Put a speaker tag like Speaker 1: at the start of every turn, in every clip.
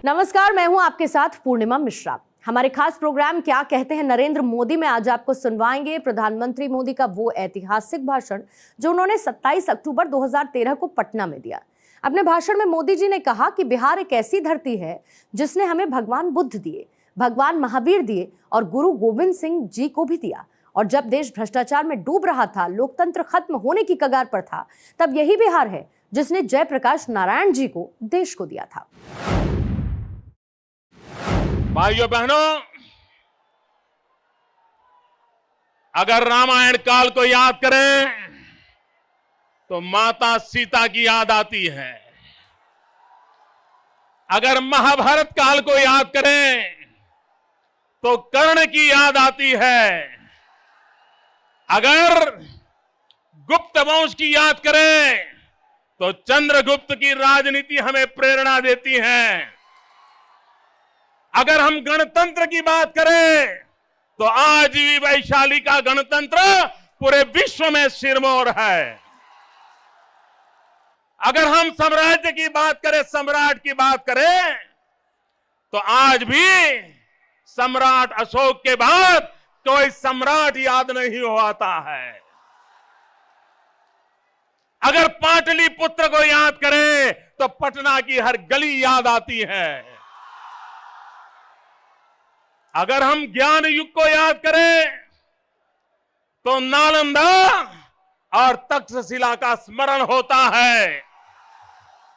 Speaker 1: नमस्कार, मैं हूं आपके साथ पूर्णिमा मिश्रा। हमारे खास प्रोग्राम क्या कहते हैं नरेंद्र मोदी में आज आपको सुनवाएंगे प्रधानमंत्री मोदी का वो ऐतिहासिक भाषण जो उन्होंने 27 अक्टूबर 2013 को पटना में दिया। अपने भाषण में मोदी जी ने कहा कि बिहार एक ऐसी धरती है जिसने हमें भगवान बुद्ध दिए, भगवान महावीर दिए और गुरु गोविंद सिंह जी को भी दिया। और जब देश भ्रष्टाचार में डूब रहा था, लोकतंत्र खत्म होने की कगार पर था, तब यही बिहार है जिसने जयप्रकाश नारायण जी को देश को दिया था।
Speaker 2: भाइयों बहनों, अगर रामायण काल को याद करें तो माता सीता की याद आती है। अगर महाभारत काल को याद करें तो कर्ण की याद आती है। अगर गुप्त वंश की याद करें तो चंद्रगुप्त की राजनीति हमें प्रेरणा देती है। अगर हम गणतंत्र की बात करें तो आज भी वैशाली का गणतंत्र पूरे विश्व में सिरमौर है। अगर हम साम्राज्य की बात करें, सम्राट की बात करें, तो आज भी सम्राट अशोक के बाद कोई सम्राट याद नहीं हो आता है। अगर पाटलिपुत्र को याद करें तो पटना की हर गली याद आती है। अगर हम ज्ञान युग को याद करें तो नालंदा और तक्षशिला का स्मरण होता है।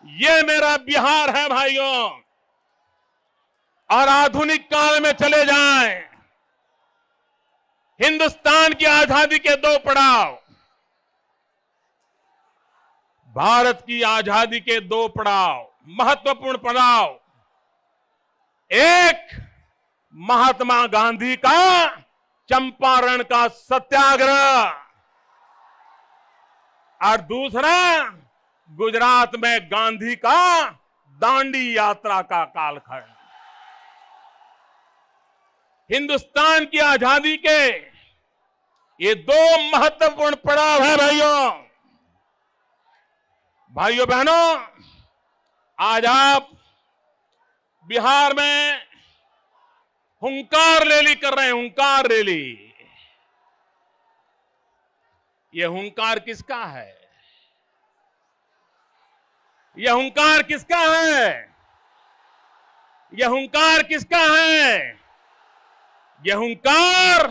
Speaker 2: ये मेरा बिहार है भाइयों। और आधुनिक काल में चले जाएं, हिंदुस्तान की आजादी के दो पड़ाव, भारत की आजादी के दो पड़ाव, महत्वपूर्ण पड़ाव। एक महात्मा गांधी का चंपारण का सत्याग्रह और दूसरा गुजरात में गांधी का दांडी यात्रा का कालखंड। हिंदुस्तान की आजादी के ये दो महत्वपूर्ण पड़ाव है भाइयों बहनों। आज आप बिहार में हुंकार रैली कर रहे हैं, हुंकार रैली। ये हुंकार किसका है? यह हुंकार किसका है? यह हुंकार किसका है? यह हुंकार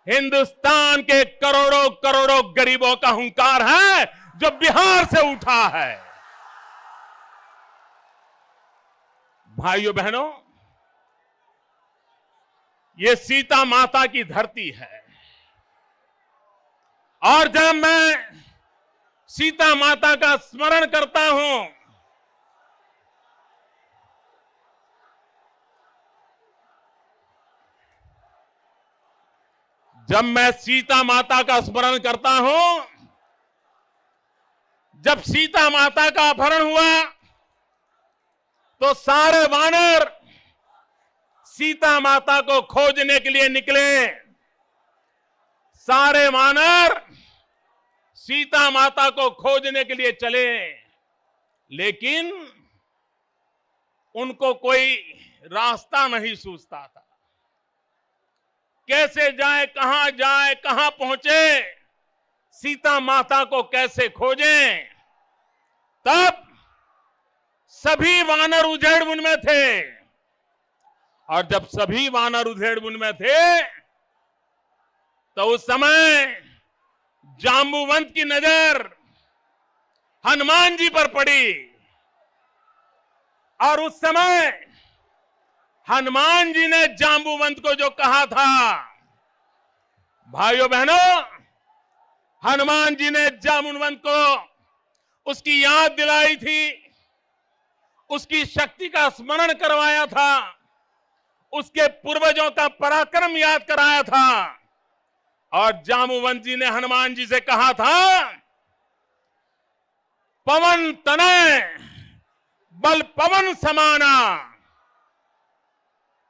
Speaker 2: हिंदुस्तान के करोड़ों करोड़ों गरीबों का हुंकार है जो बिहार से उठा है। भाइयों बहनों, ये सीता माता की धरती है। और जब मैं सीता माता का स्मरण करता हूं जब सीता माता का अपहरण हुआ तो सारे वानर सीता माता को खोजने के लिए निकले। सारे वानर सीता माता को खोजने के लिए चले, लेकिन उनको कोई रास्ता नहीं सूझता था। कैसे जाए, कहां पहुंचे, सीता माता को कैसे खोजें। तब सभी वानर उधेड़बुन में थे। और जब सभी वानर उधेड़बुन में थे तो उस समय जांबुवंत की नजर हनुमान जी पर पड़ी। और उस समय हनुमान जी ने जांबुवंत को जो कहा था, भाइयों बहनों, हनुमान जी ने जांबुवंत को उसकी याद दिलाई थी, उसकी शक्ति का स्मरण करवाया था, उसके पूर्वजों का पराक्रम याद कराया था। और जांबुवंत जी ने हनुमान जी से कहा था, पवन तनय बल पवन समाना,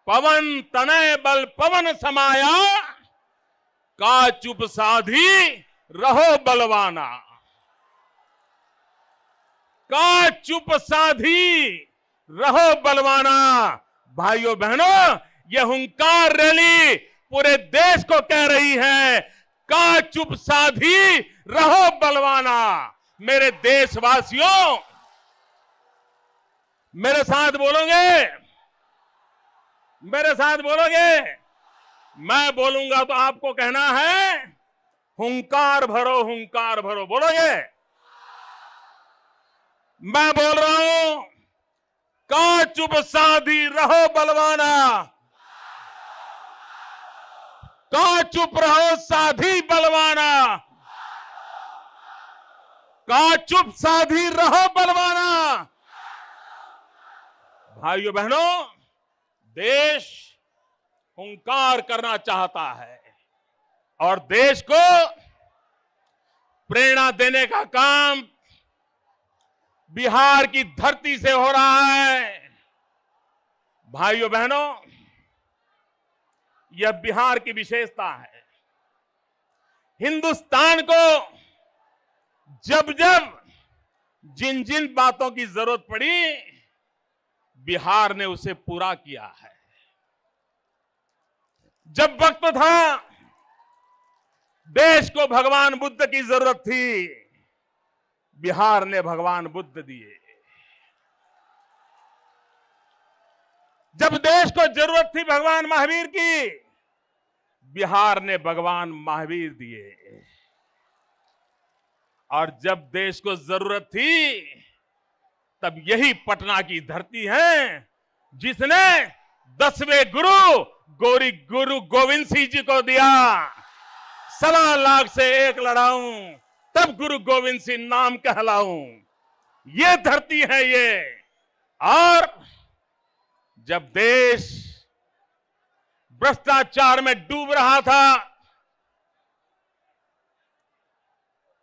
Speaker 2: पवन तनय बल पवन समाया, का चुप साधी रहो बलवाना। का चुप साधी रहो बलवाना। भाइयों बहनों, ये हुंकार रैली पूरे देश को कह रही है, का चुप साधी रहो बलवाना। मेरे देशवासियों, मेरे साथ बोलोगे? मेरे साथ बोलोगे? मैं बोलूंगा तो आपको कहना है, हुंकार भरो, हुंकार भरो। बोलोगे? मैं बोल रहा हूं, का चुप साधी रहो बलवाना। का चुप रहो साधी बलवाना। का चुप साधी रहो बलवाना। भाइयों बहनों, देश हुंकार करना चाहता है और देश को प्रेरणा देने का काम बिहार की धरती से हो रहा है। भाइयों बहनों, यह बिहार की विशेषता है। हिंदुस्तान को जब जब जिन जिन बातों की जरूरत पड़ी, बिहार ने उसे पूरा किया है। जब वक्त था देश को भगवान बुद्ध की जरूरत थी, बिहार ने भगवान बुद्ध दिए। जब देश को जरूरत थी भगवान महावीर की, बिहार ने भगवान महावीर दिए। और जब देश को जरूरत थी, तब यही पटना की धरती है जिसने 10वें गुरु गोविंद सिंह जी को दिया। 1.25 लाख से एक लड़ाऊं, तब गुरु गोविंद सिंह नाम कहलाऊं। ये धरती है ये। और जब देश भ्रष्टाचार में डूब रहा था,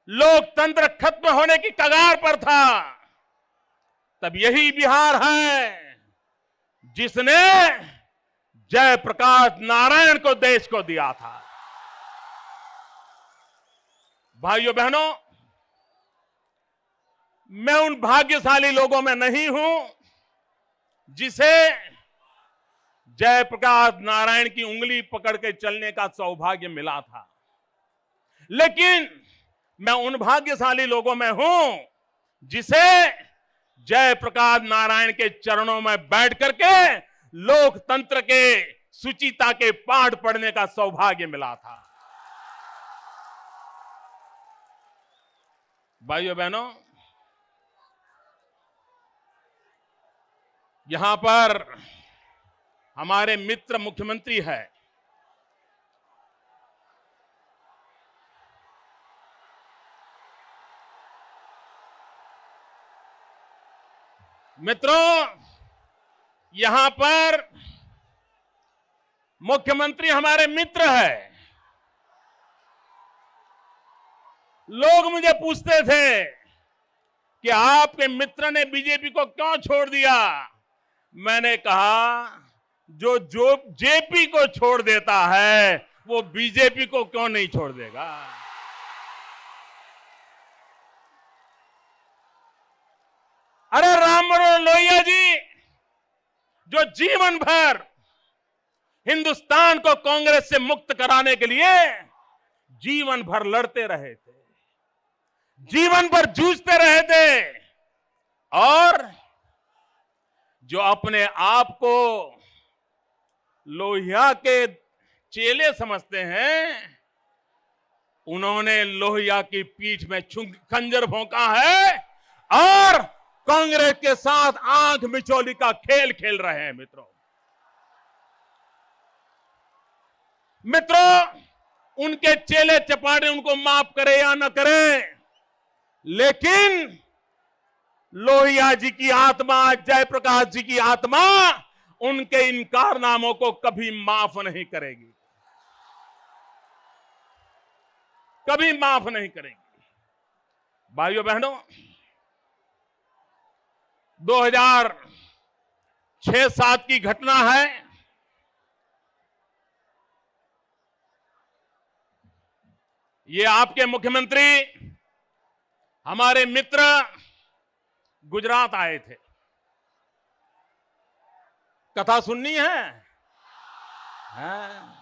Speaker 2: लोकतंत्र खत्म होने की कगार पर था, तब यही बिहार है जिसने जयप्रकाश नारायण को देश को दिया था। भाइयों बहनों, मैं उन भाग्यशाली लोगों में नहीं हूं जिसे जयप्रकाश नारायण की उंगली पकड़ के चलने का सौभाग्य मिला था, लेकिन मैं उन भाग्यशाली लोगों में हूं जिसे जयप्रकाश नारायण के चरणों में बैठ करके लोकतंत्र के शुचिता के पाठ पढ़ने का सौभाग्य मिला था। भाइयों बहनों, यहां पर हमारे मित्र मुख्यमंत्री है। मित्रों, यहां पर मुख्यमंत्री हमारे मित्र है। लोग मुझे पूछते थे कि आपके मित्र ने बीजेपी को क्यों छोड़ दिया। मैंने कहा, जो जेपी को छोड़ देता है वो बीजेपी को क्यों नहीं छोड़ देगा। अरे राम मनोहर लोहिया जी, जो जीवन भर हिंदुस्तान को कांग्रेस से मुक्त कराने के लिए जीवन भर लड़ते रहे थे, जीवन भर जूझते रहे थे, और जो अपने आप को लोहिया के चेले समझते हैं, उन्होंने लोहिया की पीठ में खंजर भोंका है और कांग्रेस के साथ आंख मिचौली का खेल खेल रहे हैं। मित्रों, उनके चेले चपाटे उनको माफ करे या न करे, लेकिन लोहिया जी की आत्मा, जयप्रकाश जी की आत्मा उनके इन कारनामों को कभी माफ नहीं करेगी, कभी माफ नहीं करेगी। भाइयों बहनों, 2006-07 की घटना है। ये आपके मुख्यमंत्री हमारे मित्र गुजरात आए थे। कथा सुननी है? हाँ।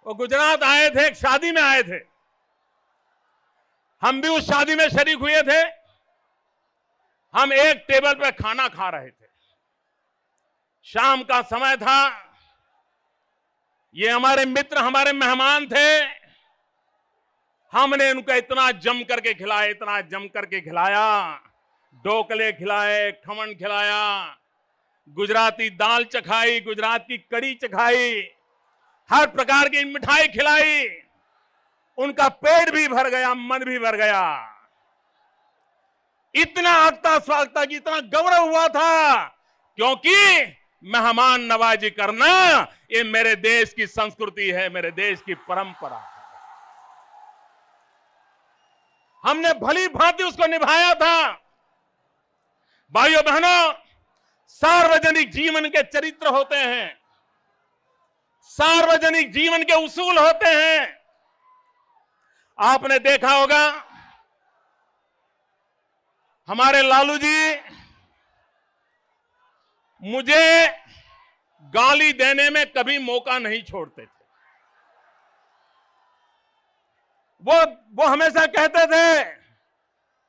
Speaker 2: वो गुजरात आए थे, एक शादी में आए थे, हम भी उस शादी में शरीक हुए थे। हम एक टेबल पर खाना खा रहे थे, शाम का समय था। ये हमारे मित्र, हमारे मेहमान थे। हमने उनको इतना जम करके खिलाया, इतना जम करके खिलाया, ढोकले खिलाए, खमन खिलाया, गुजराती दाल चखाई, गुजरात की कड़ी चखाई, हर प्रकार की मिठाई खिलाई। उनका पेट भी भर गया, मन भी भर गया। इतना आगता स्वागता की इतना गौरव हुआ था, क्योंकि मेहमान नवाजी करना ये मेरे देश की संस्कृति है, मेरे देश की परंपरा है। हमने भली भांति उसको निभाया था। भाइयों बहनों, सार्वजनिक जीवन के चरित्र होते हैं, सार्वजनिक जीवन के उसूल होते हैं। आपने देखा होगा, हमारे लालू जी मुझे गाली देने में कभी मौका नहीं छोड़ते थे। वो हमेशा कहते थे,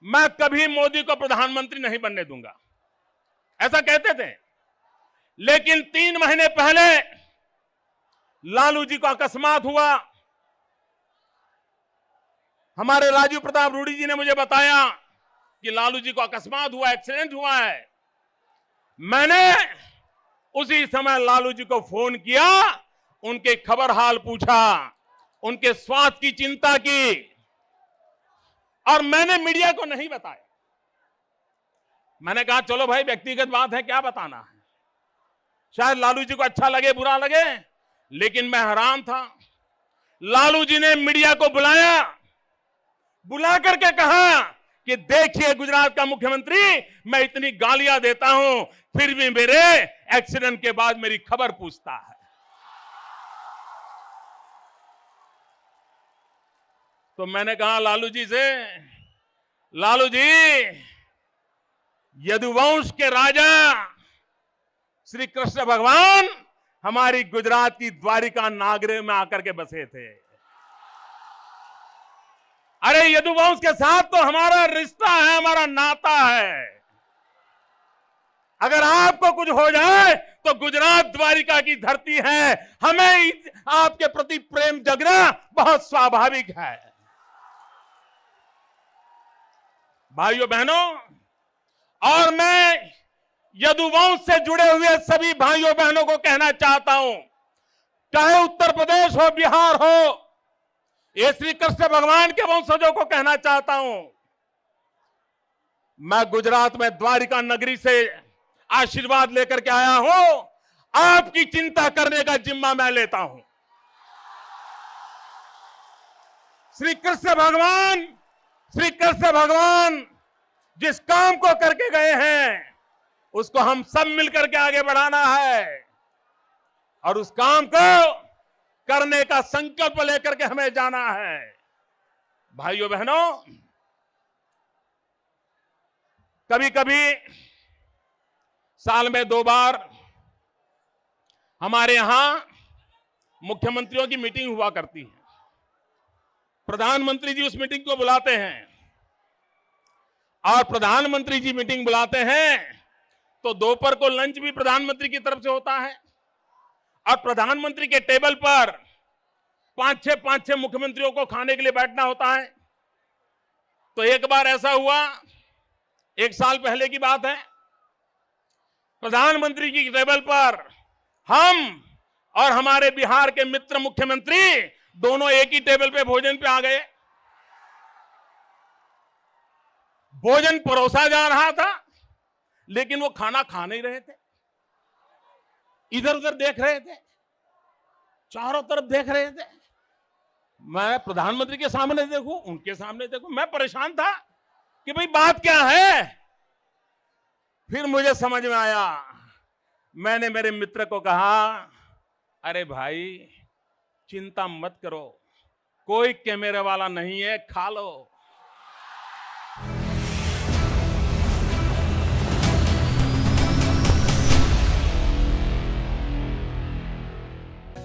Speaker 2: मैं कभी मोदी को प्रधानमंत्री नहीं बनने दूंगा, ऐसा कहते थे। लेकिन 3 महीने पहले लालू जी को अकस्मात हुआ। हमारे राजीव प्रताप रूडी जी ने मुझे बताया कि लालू जी को अकस्मात हुआ, एक्सीडेंट हुआ है। मैंने उसी समय लालू जी को फोन किया, उनके खबर हाल पूछा, उनके स्वास्थ्य की चिंता की, और मैंने मीडिया को नहीं बताया। मैंने कहा चलो भाई, व्यक्तिगत बात है, क्या बताना है, शायद लालू जी को अच्छा लगे बुरा लगे। लेकिन मैं हैरान था। लालू जी ने मीडिया को बुलाया, बुला करके कहा कि देखिए गुजरात का मुख्यमंत्री, मैं इतनी गालियां देता हूं, फिर भी मेरे एक्सीडेंट के बाद मेरी खबर पूछता है। तो मैंने कहा लालू जी से, लालू जी, यदुवंश के राजा श्री कृष्ण भगवान हमारी गुजरात की द्वारिका नागरे में आकर के बसे थे। अरे यदुवंश के साथ तो हमारा रिश्ता है, हमारा नाता है। अगर आपको कुछ हो जाए तो गुजरात द्वारिका की धरती है, हमें आपके प्रति प्रेम जगना बहुत स्वाभाविक है। भाइयों बहनों, और मैं यदुवंश से जुड़े हुए सभी भाइयों बहनों को कहना चाहता हूं, चाहे उत्तर प्रदेश हो, बिहार हो, ये श्री कृष्ण भगवान के वंशजों को कहना चाहता हूं, मैं गुजरात में द्वारिका नगरी से आशीर्वाद लेकर के आया हूं। आपकी चिंता करने का जिम्मा मैं लेता हूं। श्री कृष्ण भगवान जिस काम को करके गए हैं, उसको हम सब मिलकर के आगे बढ़ाना है, और उस काम को करने का संकल्प लेकर के हमें जाना है। भाइयों बहनों, कभी कभी साल में 2 बार हमारे यहां मुख्यमंत्रियों की मीटिंग हुआ करती है। प्रधानमंत्री जी उस मीटिंग को बुलाते हैं, और प्रधानमंत्री जी मीटिंग बुलाते हैं तो दोपहर को लंच भी प्रधानमंत्री की तरफ से होता है, और प्रधानमंत्री के टेबल पर 5-6 मुख्यमंत्रियों को खाने के लिए बैठना होता है। तो एक बार ऐसा हुआ, 1 साल पहले की बात है, प्रधानमंत्री की टेबल पर हम और हमारे बिहार के मित्र मुख्यमंत्री दोनों एक ही टेबल पे भोजन पे आ गए। भोजन परोसा जा रहा था, लेकिन वो खाना खा नहीं रहे थे, इधर उधर देख रहे थे, चारों तरफ देख रहे थे। मैं प्रधानमंत्री के सामने देखूं, उनके सामने देखूं, मैं परेशान था कि भाई बात क्या है। फिर मुझे समझ में आया। मैंने मेरे मित्र को कहा, अरे भाई चिंता मत करो, कोई कैमरे वाला नहीं है, खा लो।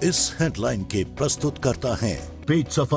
Speaker 3: इस हेडलाइन के प्रस्तुत करता है पेज सफा